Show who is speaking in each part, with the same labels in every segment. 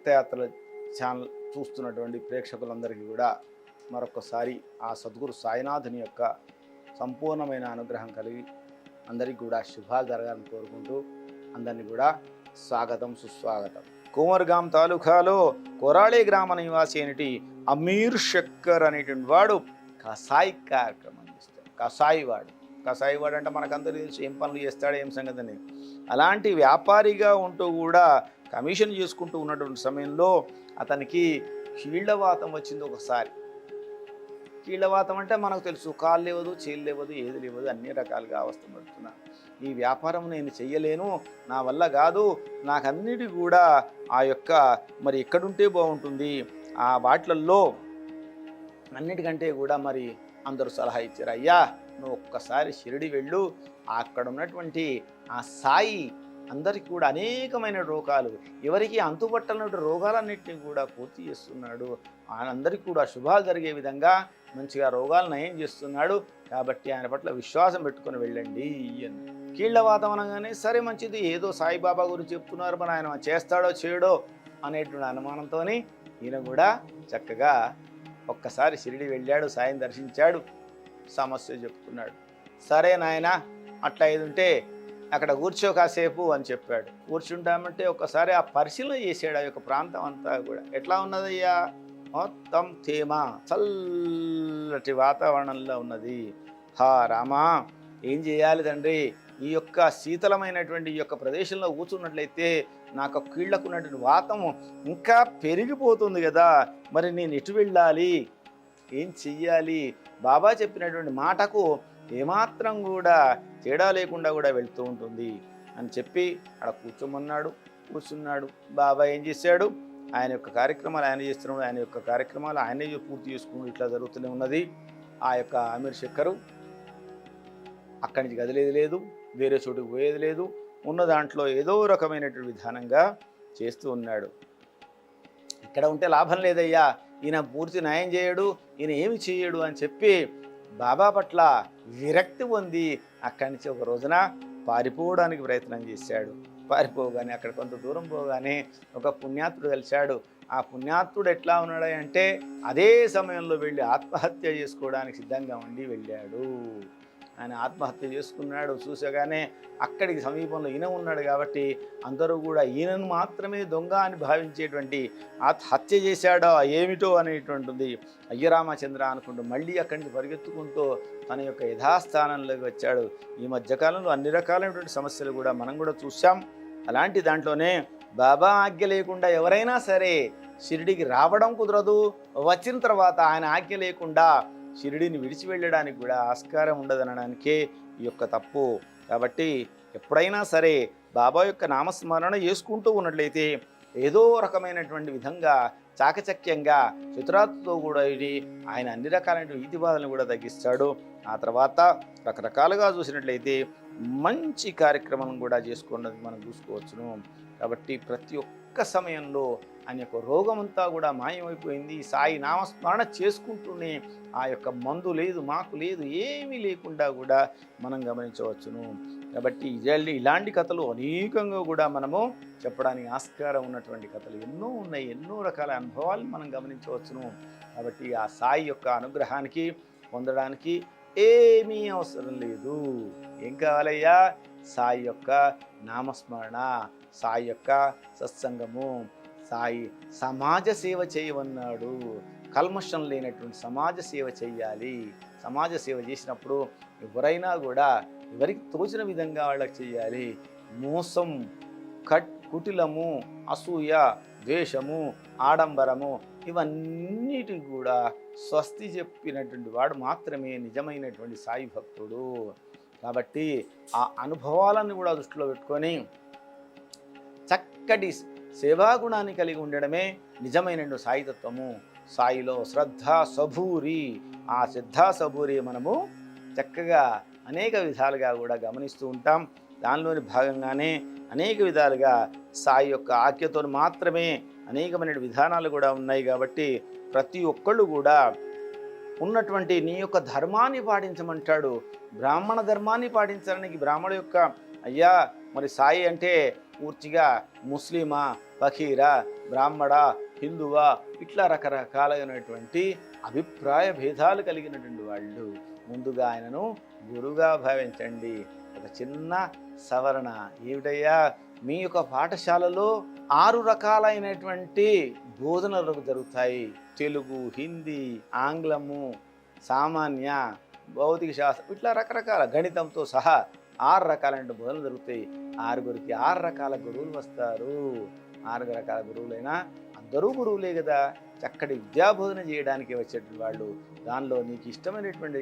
Speaker 1: తీర్థయాత్రల channel చూస్తున్నటువంటి ప్రేక్షకులందరికీ కూడా మరొకసారి ఆ సద్గురు సాయినాథుని యొక్క సంపూర్ణమైన అనుగ్రహం కలిగి అందరికీ కూడా శుభాలు జరగాలని కోరుకుంటూ అందరినీ కూడా స్వాగతం సుస్వాగతం. కోమర్గాం తాలూకాలో కొరాళే గ్రామ నివాసి అయినటి అమీర్ షక్కర్ అనేటువంటి వాడు కసాయి కార్యక్రమం చేస్తాడు. కసాయి వాడు అంటే మనకందరూ తెలుసు ఏం పనులు చేస్తాడు ఏం సంగతి అని. అలాంటి వ్యాపారిగా ఉంటూ కూడా కమిషన్ చేసుకుంటూ ఉన్నటువంటి సమయంలో అతనికి కీళ్లవాతం వచ్చింది ఒకసారి. కీళ్లవాతం అంటే మనకు తెలుసు, కాళ్ళు లేవదు, చేలు లేవదు, ఏది లేవదు, అన్ని రకాలుగా అవస్థ పడుతున్నా. ఈ వ్యాపారం నేను చెయ్యలేను, నా వల్ల కాదు, నాకన్నిటి కూడా ఆ యొక్క మరి ఎక్కడుంటే బాగుంటుంది, ఆ వాటిల్లో అన్నిటికంటే కూడా మరి అందరూ సలహా ఇచ్చారు, అయ్యా నువ్వు ఒక్కసారి షిరిడి వెళ్ళు, అక్కడ ఉన్నటువంటి ఆ సాయి అందరికీ కూడా అనేకమైన రోగాలు, ఎవరికి అంతుపట్టనటువంటి రోగాలన్నింటినీ కూడా పూర్తి చేస్తున్నాడు, అందరికీ కూడా శుభాలు జరిగే విధంగా మంచిగా రోగాలు నయం చేస్తున్నాడు, కాబట్టి ఆయన పట్ల విశ్వాసం పెట్టుకొని వెళ్ళండి అని. కీళ్లవాతం అనగానే సరే మంచిది, ఏదో సాయిబాబా గురించి చెప్తున్నారు, మరి ఆయన చేస్తాడో చేయడో అనేటువంటి అనుమానంతో ఈయన కూడా చక్కగా ఒక్కసారి షిరిడి వెళ్ళాడు, సాయిని దర్శించాడు, సమస్య చెప్పుకున్నాడు. సరే నాయన అట్లా ఇది ఉంటే అక్కడ కూర్చో కాసేపు అని చెప్పాడు. కూర్చుంటామంటే ఒక్కసారి ఆ పరిశీలన చేసాడు ఆ యొక్క ప్రాంతం అంతా కూడా. ఎట్లా ఉన్నదయ్యా, మొత్తం తేమ చల్లటి వాతావరణంలో ఉన్నది. హా రామా, ఏం చేయాలి తండ్రి, ఈ యొక్క శీతలమైనటువంటి ఈ యొక్క ప్రదేశంలో కూర్చున్నట్లయితే నాకు కీళ్లకున్నటువంటి వాతము ఇంకా పెరిగిపోతుంది కదా, మరి నేను ఎటు వెళ్ళాలి, ఏం చెయ్యాలి, బాబా చెప్పినటువంటి మాటకు ఏమాత్రం కూడా తేడా లేకుండా కూడా వెళ్తూ ఉంటుంది అని చెప్పి అక్కడ కూర్చోమన్నాడు. కూర్చున్నాడు. బాబా ఏం చేశాడు, ఆయన యొక్క కార్యక్రమాలు ఆయన చేస్తున్నాడు, ఆయన యొక్క కార్యక్రమాలు ఆయనే పూర్తి చేసుకుని ఇట్లా జరుగుతూనే ఉన్నది. ఆ యొక్క అమీర్ షక్కరు అక్కడి నుంచి కదిలేది లేదు, వేరే చోటుకు పోయేది లేదు, ఉన్న దాంట్లో ఏదో రకమైనటువంటి విధానంగా చేస్తూ ఉన్నాడు. ఇక్కడ ఉంటే లాభం లేదయ్యా, ఈయన పూర్తి న్యాయం చేయడు, ఈయన ఏమి చేయడు అని చెప్పి బాబా పట్ల విరక్తి పొంది అక్కడి నుంచి ఒక రోజున పారిపోవడానికి ప్రయత్నం చేశాడు. పారిపోగానే అక్కడ కొంత దూరం పోగానే ఒక పుణ్యాత్ముడు కలిశాడు. ఆ పుణ్యాత్ముడు ఎట్లా ఉన్నాడు అంటే అదే సమయంలో వెళ్ళి ఆత్మహత్య చేసుకోవడానికి సిద్ధంగా ఉండి వెళ్ళాడు. ఆయన ఆత్మహత్య చేసుకున్నాడు. చూసగానే అక్కడికి సమీపంలో ఈయన ఉన్నాడు కాబట్టి అందరూ కూడా ఈయనను మాత్రమే దొంగ అని భావించేటువంటి హత్య చేశాడో ఏమిటో అనేటువంటిది. అయ్యరామచంద్ర అనుకుంటూ మళ్ళీ అక్కడి నుంచి పరిగెత్తుకుంటూ తన యొక్క యథాస్థానంలోకి వచ్చాడు. ఈ మధ్యకాలంలో అన్ని రకాలైనటువంటి సమస్యలు కూడా మనం కూడా చూసాం. అలాంటి దాంట్లోనే బాబా ఆజ్ఞ లేకుండా ఎవరైనా సరే షిరిడికి రావడం కుదరదు, వచ్చిన తర్వాత ఆయన ఆజ్ఞ లేకుండా షిరిడిని విడిచి వెళ్ళడానికి కూడా ఆస్కారం ఉండదనడానికే ఈ యొక్క తప్పు. కాబట్టి ఎప్పుడైనా సరే బాబా యొక్క నామస్మరణ చేసుకుంటూ ఉన్నట్లయితే ఏదో రకమైనటువంటి విధంగా చాకచక్యంగా చతురాత్తో కూడా ఇది ఆయన అన్ని రకాలైన వీధి బాధలను కూడా తగ్గిస్తాడు. ఆ తర్వాత రకరకాలుగా చూసినట్లయితే మంచి కార్యక్రమం కూడా చేసుకున్నది మనం చూసుకోవచ్చును. కాబట్టి ప్రతి ఒక్క సమయంలో ఆయన యొక్క రోగమంతా కూడా మాయమైపోయింది. సాయి నామస్మరణ చేసుకుంటూనే ఆ యొక్క మందు లేదు, మాకు లేదు, ఏమీ లేకుండా కూడా మనం గమనించవచ్చును. కాబట్టి ఇలాంటి కథలు అనేకంగా కూడా మనము చెప్పడానికి ఆస్కారం ఉన్నటువంటి కథలు ఎన్నో ఉన్నాయి. ఎన్నో రకాల అనుభవాలు మనం గమనించవచ్చును. కాబట్టి ఆ సాయి యొక్క అనుగ్రహానికి పొందడానికి ఏమీ అవసరం లేదు. ఏం కావాలయ్యా, సాయి యొక్క నామస్మరణ, సాయి యొక్క సత్సంగము, సాయి సమాజ సేవ చేయమన్నాడు. కల్మషం లేనటువంటి సమాజ సేవ చేయాలి. సమాజ సేవ చేసినప్పుడు ఎవరైనా కూడా ఎవరికి తోచిన విధంగా వాళ్ళకి చేయాలి. మోసం, కుటిలము, అసూయ, ద్వేషము, ఆడంబరము ఇవన్నిటికి కూడా స్వస్తి చెప్పినటువంటి వాడు మాత్రమే నిజమైనటువంటి సాయి భక్తుడు. కాబట్టి ఆ అనుభవాలను కూడా దృష్టిలో పెట్టుకొని చక్కటి సేవాగుణాన్ని కలిగి ఉండడమే నిజమైన సాయితత్వము. సాయిలో శ్రద్ధ సబూరి, ఆ శ్రద్ధ సబూరి మనము చక్కగా అనేక విధాలుగా కూడా గమనిస్తూ ఉంటాం. దానిలోని భాగంగానే అనేక విధాలుగా సాయి యొక్క ఆజ్ఞతో మాత్రమే అనేకమైన విధానాలు కూడా ఉన్నాయి. కాబట్టి ప్రతి ఒక్కళ్ళు కూడా ఉన్నటువంటి నీ యొక్క ధర్మాన్ని పాటించమంటాడు. బ్రాహ్మణ ధర్మాన్ని పాటించడానికి బ్రాహ్మణ యొక్క అయ్యా మరి సాయి అంటే పూర్తిగా ముస్లిమా, ఫకీరా, బ్రాహ్మణ, హిందువా, ఇట్లా రకరకాలైనటువంటి అభిప్రాయ భేదాలు కలిగినటువంటి వాళ్ళు ముందుగా ఆయనను గురువుగా భావించండి. ఒక చిన్న సవరణ ఏమిటయ్యా, మీ యొక్క పాఠశాలలో 6 రకాలైనటువంటి బోధనలు జరుగుతాయి. తెలుగు, హిందీ, ఆంగ్లము, సామాన్య, భౌతిక శాస్త్రం, ఇట్లా రకరకాల గణితంతో సహా 6 రకాలైన బోధనలు జరుగుతాయి. 6గురికి 6 రకాల గురువులు వస్తారు. 6 రకాల గురువులైనా అందరూ గురువులే కదా, చక్కటి విద్యాబోధన చేయడానికి వచ్చేటువంటి వాళ్ళు. దానిలో నీకు ఇష్టమైనటువంటి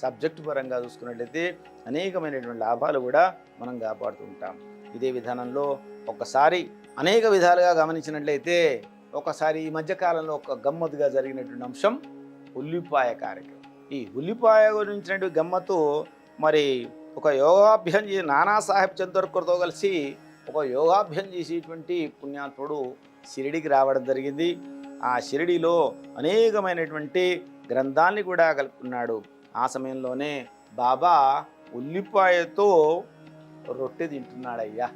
Speaker 1: సబ్జెక్టు పరంగా చూసుకున్నట్లయితే అనేకమైనటువంటి లాభాలు కూడా మనం కాపాడుతూ ఉంటాం. ఇదే విధానంలో ఒక్కసారి అనేక విధాలుగా గమనించినట్లయితే ఒకసారి ఈ మధ్యకాలంలో ఒక గమ్మత్తుగా జరిగినటువంటి అంశం ఉల్లిపాయ కార్యక్రమం. ఈ ఉల్లిపాయ గురించినటువంటి గమ్మత్తు మరి ఒక యోగాభ్యాసం చేసి నానాసాహెబ్ చందోర్కర్తో కలిసి ఒక యోగాభ్యాసం చేసేటువంటి పుణ్యాత్ముడు షిరిడికి రావడం జరిగింది. ఆ షిరిడిలో అనేకమైనటువంటి గ్రంథాన్ని కూడా కలుపుకున్నాడు. ఆ సమయంలోనే బాబా ఉల్లిపాయతో రొట్టె తింటున్నాడయ్యా.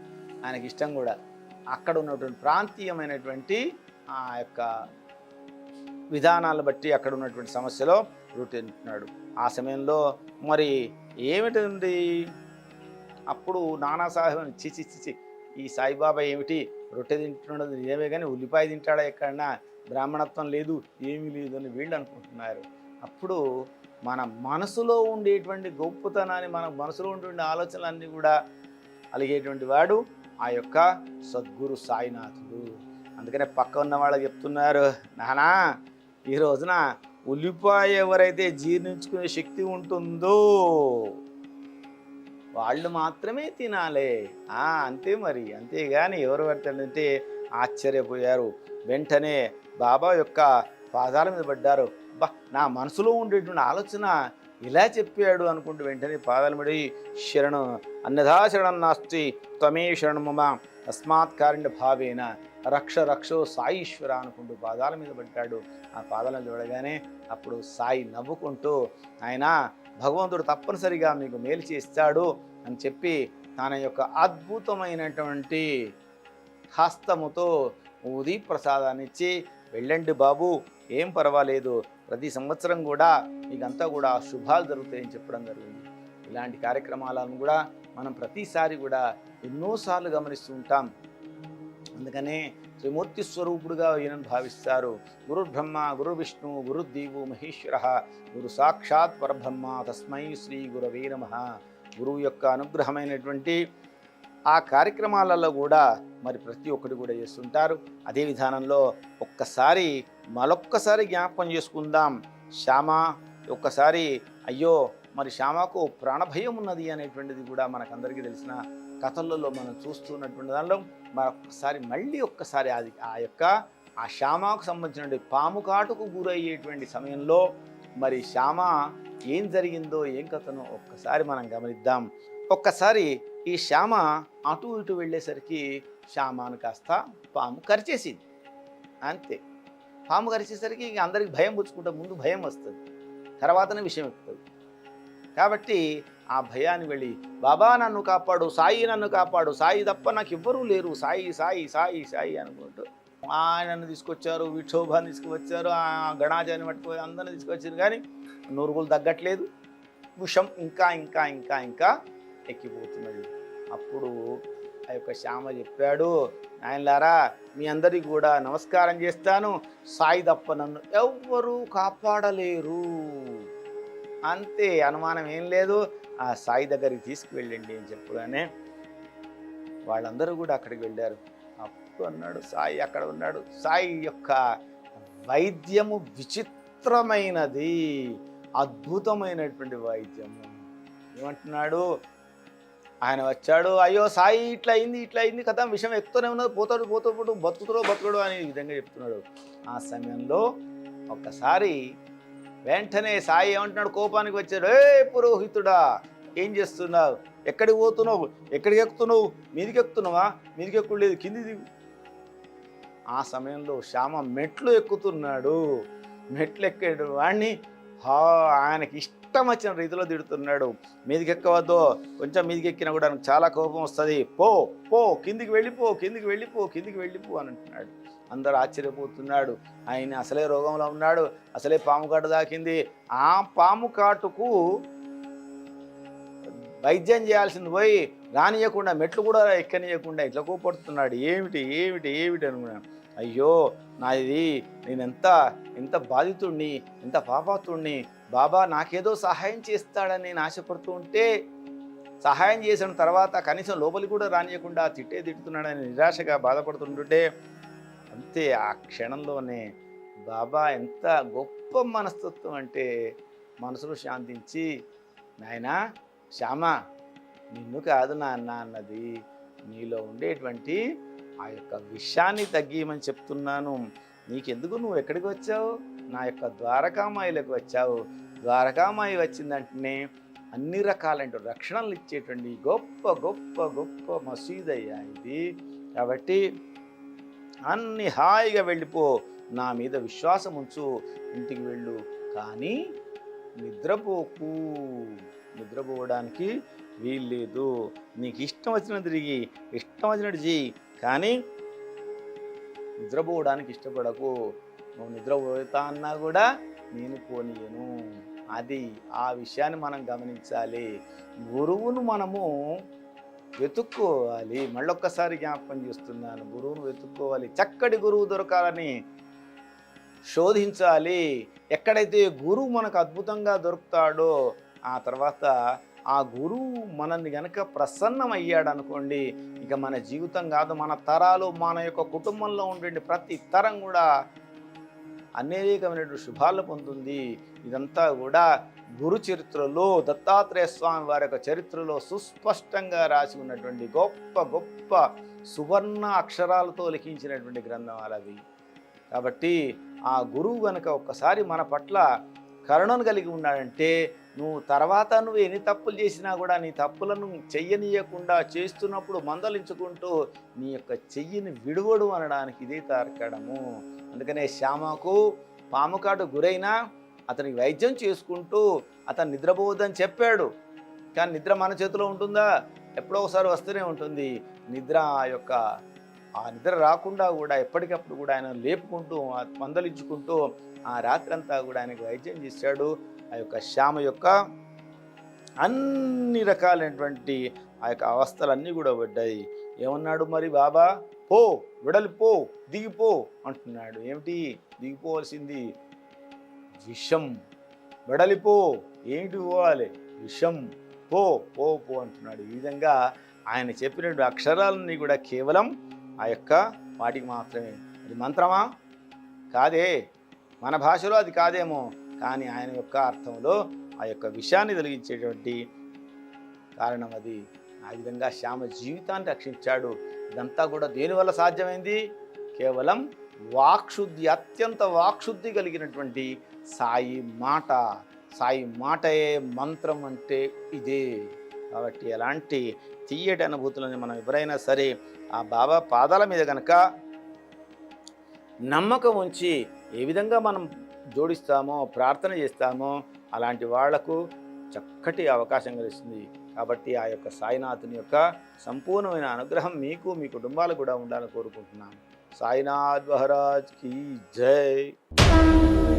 Speaker 1: ఆయనకి ఇష్టం కూడా. అక్కడ ఉన్నటువంటి ప్రాంతీయమైనటువంటి ఆ యొక్క విధానాలు బట్టి అక్కడ ఉన్నటువంటి సమస్యలో రొట్టె తింటున్నాడు. ఆ సమయంలో మరి ఏమిటి అప్పుడు నానాసాహెబ్ చిచి ఈ సాయిబాబా ఏమిటి రొట్టె తింటున్నది నిజమే కానీ ఉల్లిపాయ తింటాడా, ఎక్కడన్నా బ్రాహ్మణత్వం లేదు, ఏమీ లేదు అని వీళ్ళు అనుకుంటున్నారు. అప్పుడు మన మనసులో ఉండేటువంటి గొప్పతనాన్ని, మన మనసులో ఉండేటువంటి ఆలోచనలన్నీ కూడా అలిగేటువంటి వాడు ఆ యొక్క సద్గురు సాయినాథుడు. అందుకనే పక్క ఉన్న వాళ్ళకి చెప్తున్నారు, నానా ఈ రోజున ఉల్లిపాయ ఎవరైతే జీర్ణించుకునే శక్తి ఉంటుందో వాళ్ళు మాత్రమే తినాలి. అంతే మరి, అంతేగాని ఎవరు పడతాడంటే ఆశ్చర్యపోయారు. వెంటనే బాబా యొక్క పాదాల మీద పడ్డారు. నా మనసులో ఉండేటువంటి ఆలోచన ఇలా చెప్పాడు అనుకుంటూ వెంటనే పాదాల మీద శరణం అన్యథా శరణం నాస్తి త్వమే శరణం మమ తస్మాత్ కారుణ్య భావేన రక్ష రక్షో సాయీశ్వర అనుకుంటూ పాదాల మీద పడ్డాడు. ఆ పాదాల మీద పడగానే అప్పుడు సాయి నవ్వుకుంటూ, ఆయన భగవంతుడు తప్పనిసరిగా మీకు మేలు చేస్తాడు అని చెప్పి తన యొక్క అద్భుతమైనటువంటి హస్తముతో ఊది ప్రసాదాన్ని ఇచ్చి, వెళ్ళండి బాబు, ఏం పర్వాలేదు, ప్రతి సంవత్సరం కూడా మీకంతా కూడా శుభాలు జరుగుతాయని చెప్పడం జరిగింది. ఇలాంటి కార్యక్రమాలను కూడా మనం ప్రతిసారి కూడా ఎన్నోసార్లు గమనిస్తూ ఉంటాం. అందుకనే త్రిమూర్తి స్వరూపుడుగా ఈయనను భావిస్తారు. గురు బ్రహ్మ, గురు విష్ణు, గురుదేవు మహేశ్వర, గురు సాక్షాత్ పరబ్రహ్మ, తస్మై శ్రీ గురవే నమః. గురువు యొక్క అనుగ్రహమైనటువంటి ఆ కార్యక్రమాలలో కూడా మరి ప్రతి ఒక్కటి కూడా చేస్తుంటారు. అదే విధానంలో మరొక్కసారి జ్ఞాపకం చేసుకుందాం. శ్యామ ఒక్కసారి అయ్యో మరి శ్యామకు ప్రాణభయం ఉన్నది అనేటువంటిది కూడా మనకందరికీ తెలిసిన కథలలో మనం చూస్తున్నటువంటి దానిలో మరొక్కసారి మళ్ళీ ఒక్కసారి అది ఆ శ్యామకు సంబంధించిన పాము కాటుకు గురయ్యేటువంటి సమయంలో మరి శ్యామ ఏం జరిగిందో ఏం కథనో ఒక్కసారి మనం గమనిద్దాం. ఒక్కసారి ఈ శ్యామ అటు ఇటు వెళ్ళేసరికి శ్యామను కాస్త పాము కరిచేసింది. అంతే, పాము కరిచేసరికి ఇక అందరికి భయం పుచ్చుకుంటే ముందు భయం వస్తుంది, తర్వాతనే విషయం ఎక్కుతుంది. కాబట్టి ఆ భయాన్ని వెళ్ళి బాబా నన్ను కాపాడు, సాయి నన్ను కాపాడు, సాయి తప్ప నాకు ఎవ్వరూ లేరు, సాయి సాయి సాయి సాయి అనుకుంటూ ఆయనను తీసుకొచ్చారు, విక్షోభాన్ని తీసుకువచ్చారు, ఆ గణాచార్యని పట్టుకొని అందరిని తీసుకొచ్చారు. కానీ నురుగులు తగ్గట్లేదు, విషం ఇంకా ఇంకా ఇంకా ఇంకా ఎక్కిపోతున్నది. అప్పుడు ఆ యొక్క శ్యామ చెప్పాడు, ఆయనలారా మీ అందరికీ కూడా నమస్కారం చేస్తాను, సాయి తప్ప నన్ను ఎవ్వరూ కాపాడలేరు, అంతే, అనుమానం ఏం లేదు, ఆ సాయి దగ్గరికి తీసుకువెళ్ళండి అని చెప్పగానే వాళ్ళందరూ కూడా అక్కడికి వెళ్ళారు. అప్పుడు అన్నాడు సాయి అక్కడ ఉన్నాడు. సాయి యొక్క వైద్యము విచిత్రమైనది, అద్భుతమైనటువంటి వైద్యము. ఏమంటున్నాడు ఆయన? వచ్చాడు, అయ్యో సాయి ఇట్లా అయింది కదా, విషయం ఎక్కుతూనే ఉన్నది, పోతాడు బతుకుడు అనే విధంగా చెప్తున్నాడు. ఆ సమయంలో ఒక్కసారి వెంటనే సాయి ఏమంటున్నాడు, కోపానికి వచ్చాడు, ఏ పురోహితుడా ఏం చేస్తున్నావు, ఎక్కడికి పోతున్నావు, ఎక్కడికి ఎక్కుతున్నావు, మీదికి ఎక్కుతున్నావా, మీదికి ఎక్కువ లేదు, కింది దిగు. ఆ సమయంలో శ్యామ మెట్లు ఎక్కుతున్నాడు. మెట్లు ఎక్కాడు వాడిని ఆయనకి ఇష్టం వచ్చిన రీతిలో తిడుతున్నాడు. మీదికి ఎక్కవద్దు, కొంచెం మీదికి ఎక్కినా కూడా నాకు చాలా కోపం వస్తుంది, పో పో కిందికి వెళ్ళిపో, కిందికి వెళ్ళిపో, కిందికి వెళ్ళిపో అని అంటున్నాడు. అందరూ ఆశ్చర్యపోతున్నాడు. ఆయన అసలే రోగంలో ఉన్నాడు, అసలే పాము కాటు దాకింది. ఆ పాము కాటుకు వైద్యం చేయాల్సింది పోయి రానియకుండా, మెట్లు కూడా ఎక్కనియకుండా ఇట్లా కోపడుతున్నాడు. ఏమిటి ఏమిటి ఏమిటి అనుకున్నాను. అయ్యో నాది, నేను ఎంత బాధితుడిని, ఎంత పాపాత్తుడిని. బాబా నాకేదో సహాయం చేస్తాడని నేను ఆశపడుతూ ఉంటే, సహాయం చేసిన తర్వాత కనీసం లోపలికి కూడా రానియకుండా తిట్టుతున్నాడని నిరాశగా బాధపడుతుంటుంటే, అంతే ఆ క్షణంలోనే బాబా ఎంత గొప్ప మనస్తత్వం అంటే మనసులో శాంతించి, నాయనా శ్యామ, నిన్ను కాదు నాన్న అన్నది, నీలో ఉండేటువంటి ఆ యొక్క విషయాన్ని తగ్గియమని చెప్తున్నాను. నీకెందుకు, నువ్వు ఎక్కడికి వచ్చావు? నా యొక్క ద్వారకామాయిలకు వచ్చావు. ద్వారకామాయి వచ్చిందంటేనే అన్ని రకాలైన రక్షణలు ఇచ్చేటువంటి గొప్ప గొప్ప గొప్ప మసీదయ్యా ఇది. కాబట్టి అన్ని హాయిగా వెళ్ళిపో, నా మీద విశ్వాసం ఉంచు, ఇంటికి వెళ్ళు. కానీ నిద్రపోకు, నిద్రపోవడానికి వీల్లేదు. నీకు ఇష్టం వచ్చినట్టు తిరిగి, ఇష్టం వచ్చినట్టు చెయ్యి, కానీ నిద్రపోవడానికి ఇష్టపడకు. నువ్వు నిద్రపోతా అన్నా కూడా నేను పోనీయను. అది ఆ విషయాన్ని మనం గమనించాలి. గురువును మనము వెతుక్కోవాలి. మళ్ళొక్కసారి జ్ఞాపకం చేస్తున్నాను, గురువును వెతుక్కోవాలి. చక్కటి గురువు దొరకాలని శోధించాలి. ఎక్కడైతే గురువు మనకు అద్భుతంగా దొరుకుతాడో, ఆ తర్వాత ఆ గురువు మనల్ని గనక ప్రసన్నమయ్యాడు అనుకోండి, ఇక మన జీవితం కాదు, మన తరాలు, మన యొక్క కుటుంబంలో ఉండే ప్రతి తరం కూడా అనేకమైనటువంటి శుభాలు పొందుతుంది. ఇదంతా కూడా గురు చరిత్రలో, దత్తాత్రేయ స్వామి వారి యొక్క చరిత్రలో సుస్పష్టంగా రాసి ఉన్నటువంటి గొప్ప గొప్ప సువర్ణ అక్షరాలతో లిఖించినటువంటి గ్రంథాలవి. కాబట్టి ఆ గురువు కనుక ఒక్కసారి మన పట్ల కరుణను కలిగి ఉన్నాడంటే, నువ్వు ఎన్ని తప్పులు చేసినా కూడా నీ తప్పులను చెయ్యనీయకుండా చేస్తున్నప్పుడు మందలించుకుంటూ నీ యొక్క చెయ్యిని విడువడు అనడానికి ఇదే తార్కడము. అందుకనే శ్యామకు పాము కాటు గురైనా అతనికి వైద్యం చేసుకుంటూ అతను నిద్రపోవద్దని చెప్పాడు. కానీ నిద్ర మన చేతిలో ఉంటుందా? ఎప్పుడో ఒకసారి వస్తూనే ఉంటుంది నిద్ర. ఆ నిద్ర రాకుండా కూడా ఎప్పటికప్పుడు కూడా ఆయన లేపుకుంటూ మందలించుకుంటూ ఆ రాత్రంతా కూడా ఆయనకు వైద్యం చేశాడు. ఆ యొక్క శ్యామ యొక్క అన్ని రకాలైనటువంటి ఆ యొక్క అవస్థలన్నీ కూడా పడ్డాయి. ఏమన్నాడు మరి బాబా? పో, విడలిపో, దిగిపో అంటున్నాడు. ఏమిటి దిగిపోవలసింది? విషం. వెడలిపో, ఏంటి పోవాలి? విషం. పో పో పో అంటున్నాడు. ఈ విధంగా ఆయన చెప్పినటువంటి అక్షరాలన్నీ కూడా కేవలం ఆ యొక్క వాటికి మాత్రమే. అది మంత్రమా? కాదే, మన భాషలో అది కాదేమో, కానీ ఆయన యొక్క అర్థంలో ఆ యొక్క విషయాన్ని తొలగించేటువంటి కారణం అది. ఆ విధంగా శ్యామ జీవితాన్ని రక్షించాడు. ఇదంతా కూడా దేనివల్ల సాధ్యమైంది? కేవలం వాక్శుద్ధి, అత్యంత వాక్శుద్ధి కలిగినటువంటి సాయి మాట. సాయి మాటయే మంత్రం అంటే ఇదే. కాబట్టి ఎలాంటి తీయటి అనుభూతులని మనం ఎవరైనా సరే ఆ బాబా పాదాల మీద కనుక నమ్మకం ఉంచి ఏ విధంగా మనం జోడిస్తామో, ప్రార్థన చేస్తామో, అలాంటి వాళ్లకు చక్కటి అవకాశం కలిస్తుంది. కాబట్టి ఆ యొక్క సాయినాథుని యొక్క సంపూర్ణమైన అనుగ్రహం మీకు, మీ కుటుంబాలకు కూడా ఉండాలని కోరుకుంటున్నాను. సాయినాథ్ మహారాజ్ కీ జై.